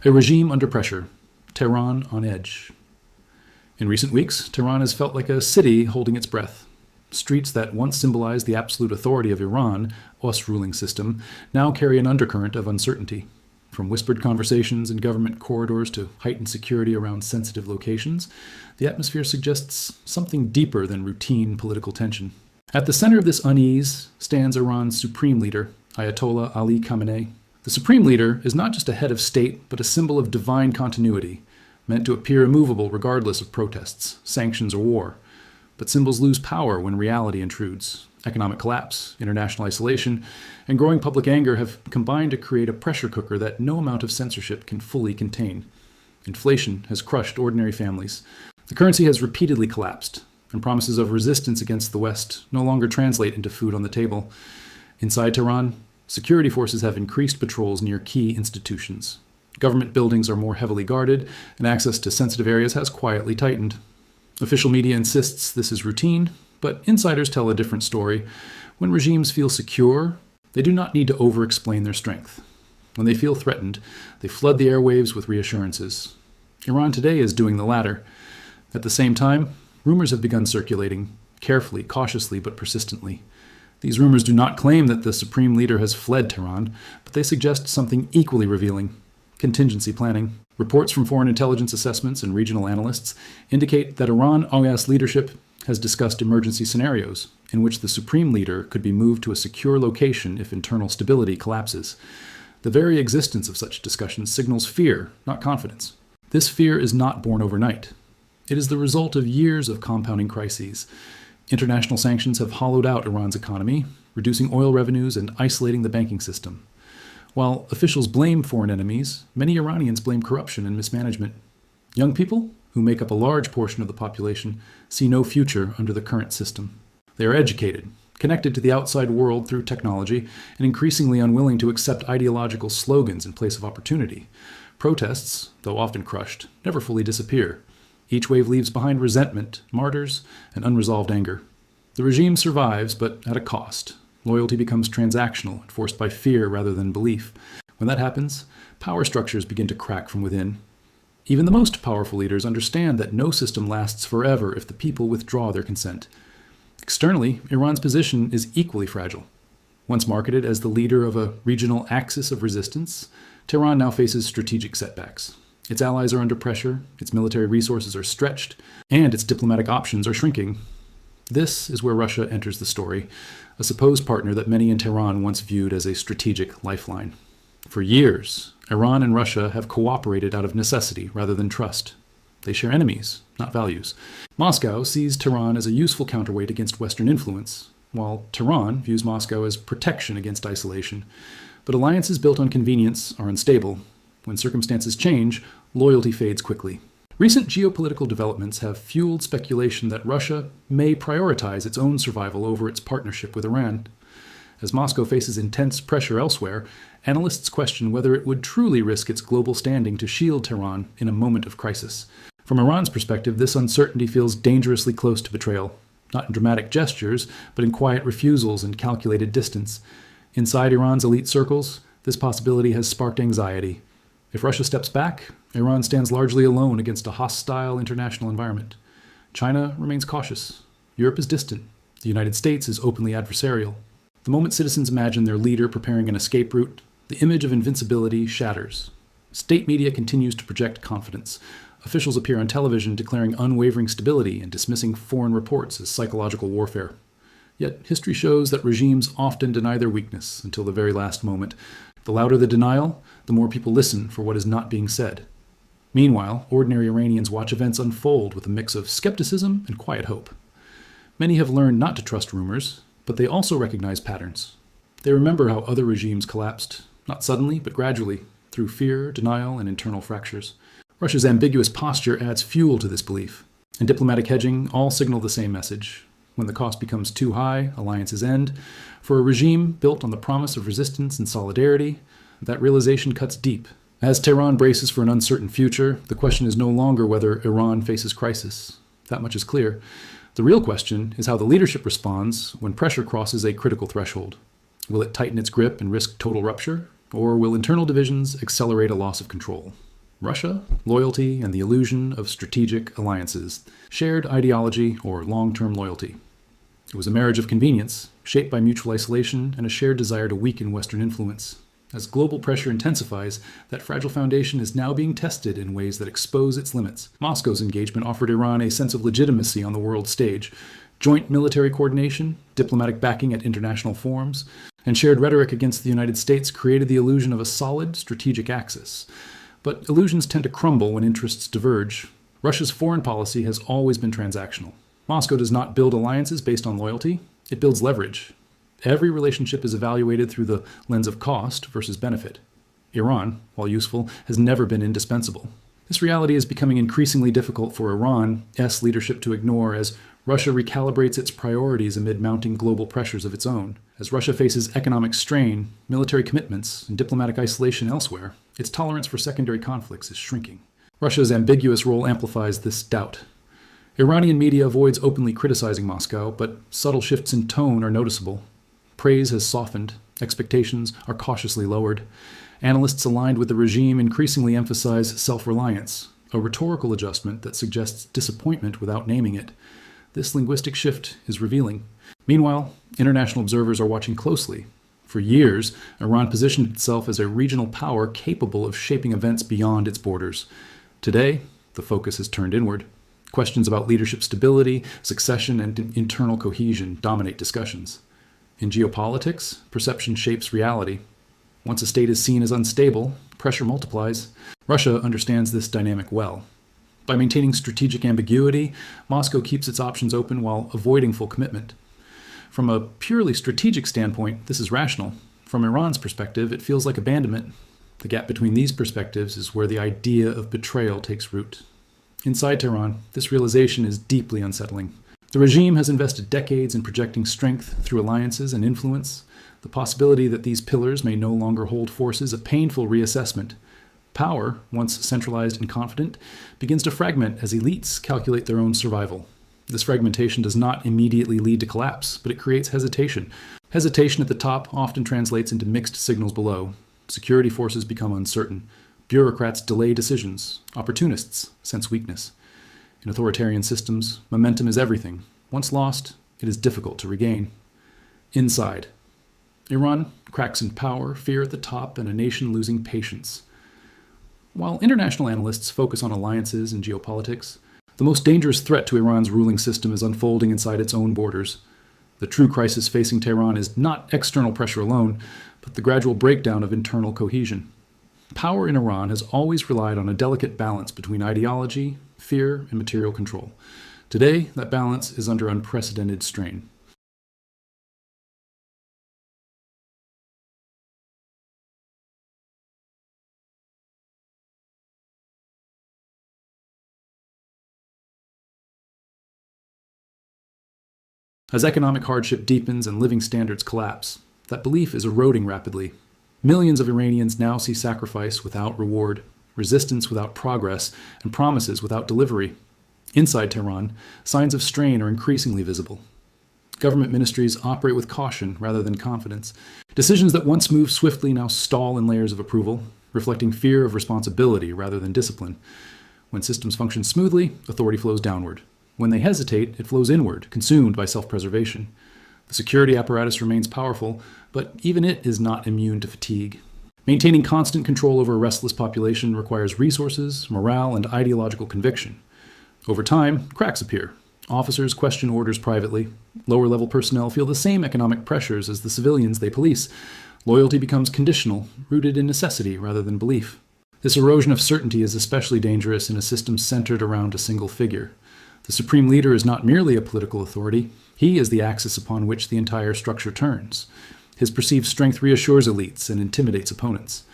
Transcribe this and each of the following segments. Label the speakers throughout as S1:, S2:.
S1: A regime under pressure. Tehran on edge. In recent weeks, Tehran has felt like a city holding its breath. Streets that once symbolized the absolute authority of Iran, US ruling system, now carry an undercurrent of uncertainty. From whispered conversations in government corridors to heightened security around sensitive locations, the atmosphere suggests something deeper than routine political tension. At the center of this unease stands Iran's Supreme Leader, Ayatollah Ali Khamenei. The Supreme Leader is not just a head of state, but a symbol of divine continuity, meant to appear immovable regardless of protests, sanctions, or war. But symbols lose power when reality intrudes. Economic collapse, international isolation, and growing public anger have combined to create a pressure cooker that no amount of censorship can fully contain. Inflation has crushed ordinary families. The currency has repeatedly collapsed, and promises of resistance against the West no longer translate into food on the table. Inside Tehran, security forces have increased patrols near key institutions. Government buildings are more heavily guarded, and access to sensitive areas has quietly tightened. Official media insists this is routine, but insiders tell a different story. When regimes feel secure, they do not need to over-explain their strength. When they feel threatened, they flood the airwaves with reassurances. Iran today is doing the latter. At the same time, rumors have begun circulating, carefully, cautiously, but persistently. These rumors do not claim that the Supreme Leader has fled Tehran, but they suggest something equally revealing: contingency planning. Reports from foreign intelligence assessments and regional analysts indicate that Iran-OAS leadership has discussed emergency scenarios in which the Supreme Leader could be moved to a secure location if internal stability collapses. The very existence of such discussions signals fear, not confidence. This fear is not born overnight. It is the result of years of compounding crises. International sanctions have hollowed out Iran's economy, reducing oil revenues and isolating the banking system. While officials blame foreign enemies, many Iranians blame corruption and mismanagement. Young people, who make up a large portion of the population, see no future under the current system. They are educated, connected to the outside world through technology, and increasingly unwilling to accept ideological slogans in place of opportunity. Protests, though often crushed, never fully disappear. Each wave leaves behind resentment, martyrs, and unresolved anger. The regime survives, but at a cost. Loyalty becomes transactional, enforced by fear rather than belief. When that happens, power structures begin to crack from within. Even the most powerful leaders understand that no system lasts forever if the people withdraw their consent. Externally, Iran's position is equally fragile. Once marketed as the leader of a regional axis of resistance, Tehran now faces strategic setbacks. Its allies are under pressure, its military resources are stretched, and its diplomatic options are shrinking. This is where Russia enters the story, a supposed partner that many in Tehran once viewed as a strategic lifeline. For years, Iran and Russia have cooperated out of necessity rather than trust. They share enemies, not values. Moscow sees Tehran as a useful counterweight against Western influence, while Tehran views Moscow as protection against isolation. But alliances built on convenience are unstable. When circumstances change, loyalty fades quickly. Recent geopolitical developments have fueled speculation that Russia may prioritize its own survival over its partnership with Iran. As Moscow faces intense pressure elsewhere, analysts question whether it would truly risk its global standing to shield Tehran in a moment of crisis. From Iran's perspective, this uncertainty feels dangerously close to betrayal, not in dramatic gestures, but in quiet refusals and calculated distance. Inside Iran's elite circles, this possibility has sparked anxiety. If Russia steps back, Iran stands largely alone against a hostile international environment. China remains cautious. Europe is distant. The United States is openly adversarial. The moment citizens imagine their leader preparing an escape route, the image of invincibility shatters. State media continues to project confidence. Officials appear on television declaring unwavering stability and dismissing foreign reports as psychological warfare. Yet history shows that regimes often deny their weakness until the very last moment. The louder the denial, the more people listen for what is not being said. Meanwhile, ordinary Iranians watch events unfold with a mix of skepticism and quiet hope. Many have learned not to trust rumors, but they also recognize patterns. They remember how other regimes collapsed, not suddenly, but gradually, through fear, denial, and internal fractures. Russia's ambiguous posture adds fuel to this belief, and diplomatic hedging all signal the same message. When the cost becomes too high, alliances end. For a regime built on the promise of resistance and solidarity, that realization cuts deep. As Tehran braces for an uncertain future, the question is no longer whether Iran faces crisis. That much is clear. The real question is how the leadership responds when pressure crosses a critical threshold. Will it tighten its grip and risk total rupture, or will internal divisions accelerate a loss of control? Russia, loyalty, and the illusion of strategic alliances, shared ideology, or long-term loyalty. It was a marriage of convenience, shaped by mutual isolation and a shared desire to weaken Western influence. As global pressure intensifies, that fragile foundation is now being tested in ways that expose its limits. Moscow's engagement offered Iran a sense of legitimacy on the world stage. Joint military coordination, diplomatic backing at international forums, and shared rhetoric against the United States created the illusion of a solid strategic axis. But illusions tend to crumble when interests diverge. Russia's foreign policy has always been transactional. Moscow does not build alliances based on loyalty, it builds leverage. Every relationship is evaluated through the lens of cost versus benefit. Iran, while useful, has never been indispensable. This reality is becoming increasingly difficult for Iran's leadership to ignore as Russia recalibrates its priorities amid mounting global pressures of its own. As Russia faces economic strain, military commitments, and diplomatic isolation elsewhere, its tolerance for secondary conflicts is shrinking. Russia's ambiguous role amplifies this doubt. Iranian media avoids openly criticizing Moscow, but subtle shifts in tone are noticeable. Praise has softened, expectations are cautiously lowered. Analysts aligned with the regime increasingly emphasize self-reliance, a rhetorical adjustment that suggests disappointment without naming it. This linguistic shift is revealing. Meanwhile, international observers are watching closely. For years, Iran positioned itself as a regional power capable of shaping events beyond its borders. Today, the focus has turned inward. Questions about leadership stability, succession, and internal cohesion dominate discussions. In geopolitics, perception shapes reality. Once a state is seen as unstable, pressure multiplies. Russia understands this dynamic well. By maintaining strategic ambiguity, Moscow keeps its options open while avoiding full commitment. From a purely strategic standpoint, this is rational. From Iran's perspective, it feels like abandonment. The gap between these perspectives is where the idea of betrayal takes root. Inside Tehran, this realization is deeply unsettling. The regime has invested decades in projecting strength through alliances and influence. The possibility that these pillars may no longer hold force is a painful reassessment. Power, once centralized and confident, begins to fragment as elites calculate their own survival. This fragmentation does not immediately lead to collapse, but it creates hesitation. Hesitation at the top often translates into mixed signals below. Security forces become uncertain. Bureaucrats delay decisions. Opportunists sense weakness. In authoritarian systems, momentum is everything. Once lost, it is difficult to regain. Inside, Iran cracks in power, fear at the top, and a nation losing patience. While international analysts focus on alliances and geopolitics, the most dangerous threat to Iran's ruling system is unfolding inside its own borders. The true crisis facing Tehran is not external pressure alone, but the gradual breakdown of internal cohesion. Power in Iran has always relied on a delicate balance between ideology, fear, and material control. Today, that balance is under unprecedented strain. As economic hardship deepens and living standards collapse, that belief is eroding rapidly. Millions of Iranians now see sacrifice without reward, resistance without progress, and promises without delivery. Inside Tehran, signs of strain are increasingly visible. Government ministries operate with caution rather than confidence. Decisions that once moved swiftly now stall in layers of approval, reflecting fear of responsibility rather than discipline. When systems function smoothly, authority flows downward. When they hesitate, it flows inward, consumed by self-preservation. The security apparatus remains powerful, but even it is not immune to fatigue. Maintaining constant control over a restless population requires resources, morale, and ideological conviction. Over time, cracks appear. Officers question orders privately. Lower-level personnel feel the same economic pressures as the civilians they police. Loyalty becomes conditional, rooted in necessity rather than belief. This erosion of certainty is especially dangerous in a system centered around a single figure. The Supreme Leader is not merely a political authority. He is the axis upon which the entire structure turns. His perceived strength reassures elites and intimidates opponents.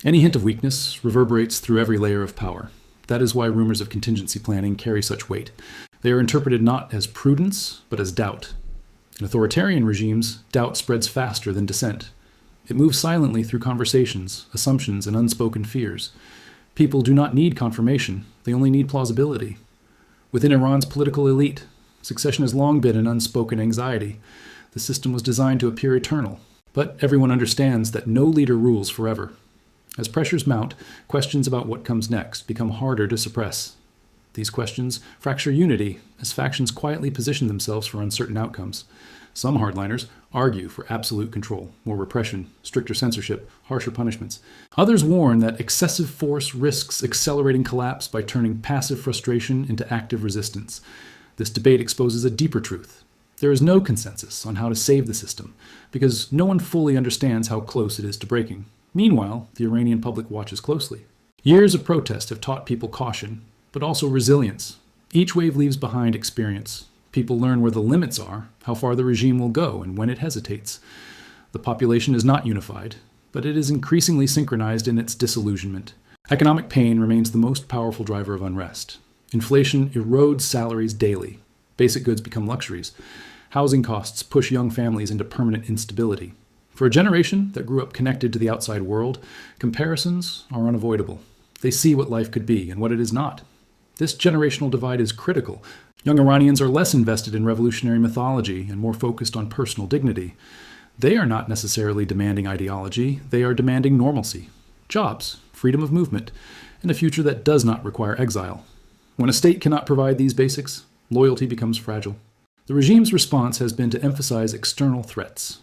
S1: Any hint of weakness reverberates through every layer of power. That is why rumors of contingency planning carry such weight. They are interpreted not as prudence, but as doubt. In authoritarian regimes, doubt spreads faster than dissent. It moves silently through conversations, assumptions, and unspoken fears. People do not need confirmation. They only need plausibility. Within Iran's political elite, succession has long been an unspoken anxiety. The system was designed to appear eternal, but everyone understands that no leader rules forever. As pressures mount, questions about what comes next become harder to suppress. These questions fracture unity as factions quietly position themselves for uncertain outcomes. Some hardliners argue for absolute control, more repression, stricter censorship, harsher punishments. Others warn that excessive force risks accelerating collapse by turning passive frustration into active resistance. This debate exposes a deeper truth. There is no consensus on how to save the system, because no one fully understands how close it is to breaking. Meanwhile, the Iranian public watches closely. Years of protest have taught people caution, but also resilience. Each wave leaves behind experience. People learn where the limits are, how far the regime will go, and when it hesitates. The population is not unified, but it is increasingly synchronized in its disillusionment. Economic pain remains the most powerful driver of unrest. Inflation erodes salaries daily. Basic goods become luxuries. Housing costs push young families into permanent instability. For a generation that grew up connected to the outside world, comparisons are unavoidable. They see what life could be and what it is not. This generational divide is critical. Young Iranians are less invested in revolutionary mythology and more focused on personal dignity. They are not necessarily demanding ideology, they are demanding normalcy, jobs, freedom of movement, and a future that does not require exile. When a state cannot provide these basics, loyalty becomes fragile. The regime's response has been to emphasize external threats.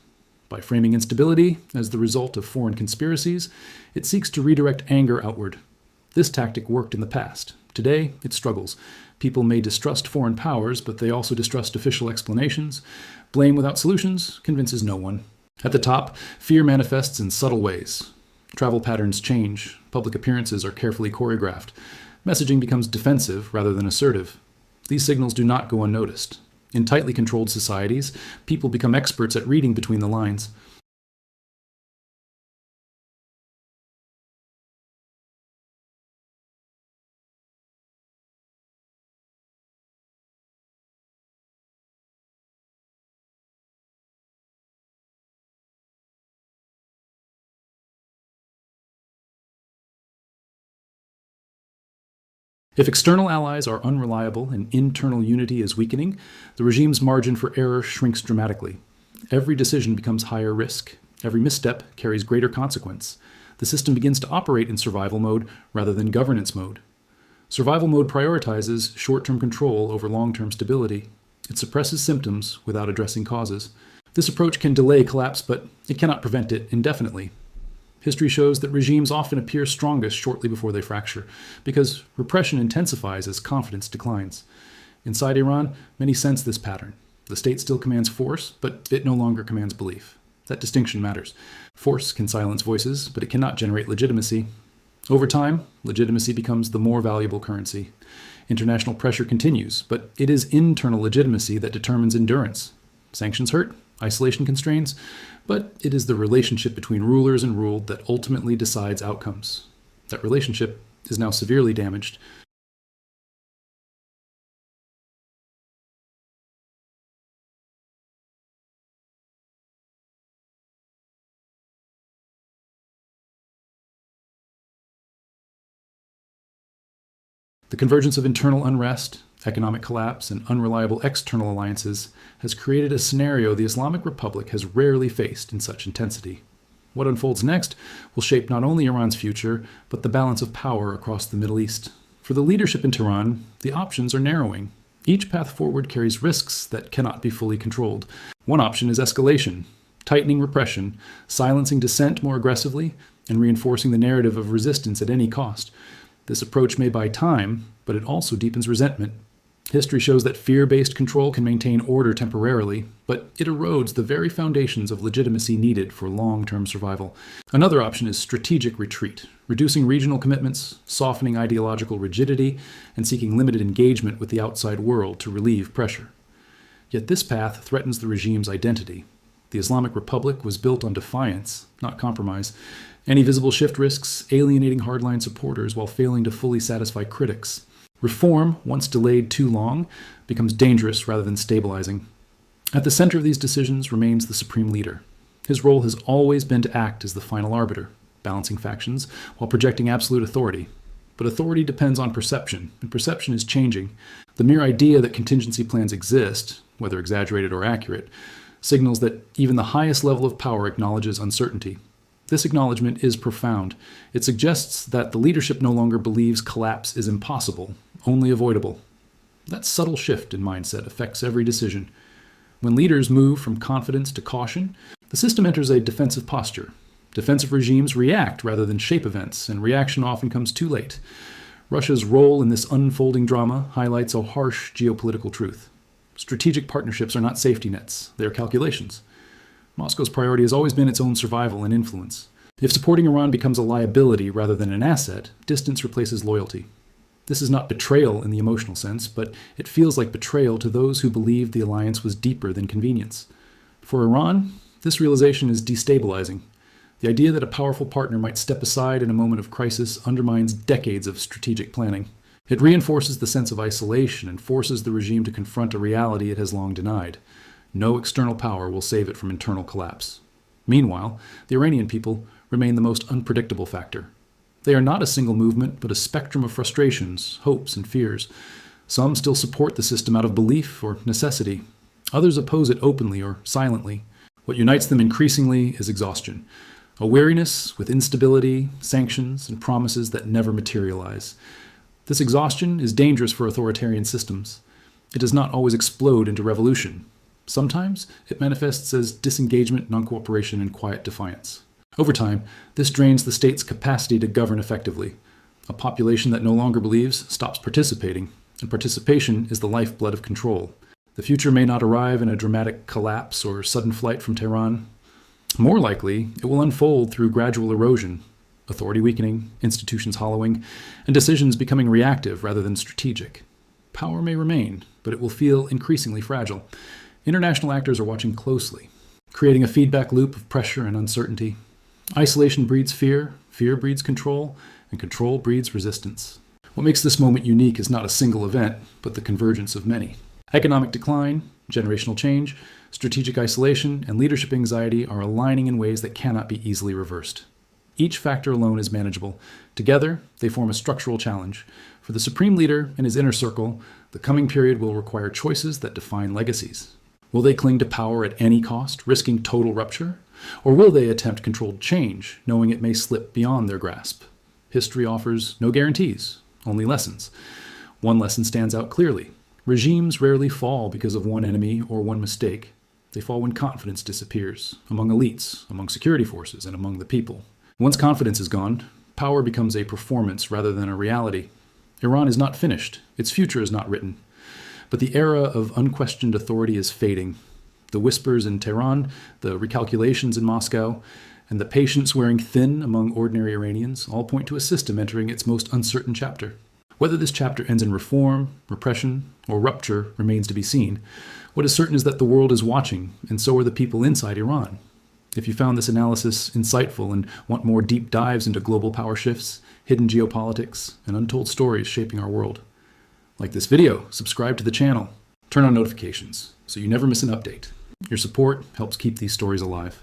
S1: By framing instability as the result of foreign conspiracies, it seeks to redirect anger outward. This tactic worked in the past. Today, it struggles. People may distrust foreign powers, but they also distrust official explanations. Blame without solutions convinces no one. At the top, fear manifests in subtle ways. Travel patterns change. Public appearances are carefully choreographed. Messaging becomes defensive rather than assertive. These signals do not go unnoticed. In tightly controlled societies, people become experts at reading between the lines. If external allies are unreliable and internal unity is weakening, the regime's margin for error shrinks dramatically. Every decision becomes higher risk. Every misstep carries greater consequence. The system begins to operate in survival mode rather than governance mode. Survival mode prioritizes short-term control over long-term stability. It suppresses symptoms without addressing causes. This approach can delay collapse, but it cannot prevent it indefinitely. History shows that regimes often appear strongest shortly before they fracture, because repression intensifies as confidence declines. Inside Iran, many sense this pattern. The state still commands force, but it no longer commands belief. That distinction matters. Force can silence voices, but it cannot generate legitimacy. Over time, legitimacy becomes the more valuable currency. International pressure continues, but it is internal legitimacy that determines endurance. Sanctions hurt, isolation constrains, but it is the relationship between rulers and ruled that ultimately decides outcomes. That relationship is now severely damaged. The convergence of internal unrest, economic collapse, and unreliable external alliances has created a scenario the Islamic Republic has rarely faced in such intensity. What unfolds next will shape not only Iran's future, but the balance of power across the Middle East. For the leadership in Tehran, the options are narrowing. Each path forward carries risks that cannot be fully controlled. One option is escalation, tightening repression, silencing dissent more aggressively, and reinforcing the narrative of resistance at any cost. This approach may buy time, but it also deepens resentment. History shows that fear-based control can maintain order temporarily, but it erodes the very foundations of legitimacy needed for long-term survival. Another option is strategic retreat, reducing regional commitments, softening ideological rigidity, and seeking limited engagement with the outside world to relieve pressure. Yet this path threatens the regime's identity. The Islamic Republic was built on defiance, not compromise. Any visible shift risks alienating hardline supporters while failing to fully satisfy critics. Reform, once delayed too long, becomes dangerous rather than stabilizing. At the center of these decisions remains the Supreme Leader. His role has always been to act as the final arbiter, balancing factions while projecting absolute authority. But authority depends on perception, and perception is changing. The mere idea that contingency plans exist, whether exaggerated or accurate, signals that even the highest level of power acknowledges uncertainty. This acknowledgement is profound. It suggests that the leadership no longer believes collapse is impossible, only avoidable. That subtle shift in mindset affects every decision. When leaders move from confidence to caution, the system enters a defensive posture. Defensive regimes react rather than shape events, and reaction often comes too late. Russia's role in this unfolding drama highlights a harsh geopolitical truth. Strategic partnerships are not safety nets, they are calculations. Moscow's priority has always been its own survival and influence. If supporting Iran becomes a liability rather than an asset, distance replaces loyalty. This is not betrayal in the emotional sense, but it feels like betrayal to those who believed the alliance was deeper than convenience. For Iran, this realization is destabilizing. The idea that a powerful partner might step aside in a moment of crisis undermines decades of strategic planning. It reinforces the sense of isolation and forces the regime to confront a reality it has long denied. No external power will save it from internal collapse. Meanwhile, the Iranian people remain the most unpredictable factor. They are not a single movement, but a spectrum of frustrations, hopes, and fears. Some still support the system out of belief or necessity. Others oppose it openly or silently. What unites them increasingly is exhaustion. A weariness with instability, sanctions, and promises that never materialize. This exhaustion is dangerous for authoritarian systems. It does not always explode into revolution. Sometimes it manifests as disengagement, non-cooperation, and quiet defiance. Over time, this drains the state's capacity to govern effectively. A population that no longer believes stops participating, and participation is the lifeblood of control. The future may not arrive in a dramatic collapse or sudden flight from Tehran. More likely, it will unfold through gradual erosion, authority weakening, institutions hollowing, and decisions becoming reactive rather than strategic. Power may remain, but it will feel increasingly fragile. International actors are watching closely, creating a feedback loop of pressure and uncertainty. Isolation breeds fear, fear breeds control, and control breeds resistance. What makes this moment unique is not a single event, but the convergence of many. Economic decline, generational change, strategic isolation, and leadership anxiety are aligning in ways that cannot be easily reversed. Each factor alone is manageable. Together, they form a structural challenge. For the Supreme Leader and his inner circle, the coming period will require choices that define legacies. Will they cling to power at any cost, risking total rupture? Or will they attempt controlled change, knowing it may slip beyond their grasp? History offers no guarantees, only lessons. One lesson stands out clearly. Regimes rarely fall because of one enemy or one mistake. They fall when confidence disappears, among elites, among security forces, and among the people. Once confidence is gone, power becomes a performance rather than a reality. Iran is not finished. Its future is not written. But the era of unquestioned authority is fading. The whispers in Tehran, the recalculations in Moscow, and the patience wearing thin among ordinary Iranians all point to a system entering its most uncertain chapter. Whether this chapter ends in reform, repression, or rupture remains to be seen. What is certain is that the world is watching, and so are the people inside Iran. If you found this analysis insightful and want more deep dives into global power shifts, hidden geopolitics, and untold stories shaping our world, like this video, subscribe to the channel, turn on notifications so you never miss an update. Your support helps keep these stories alive.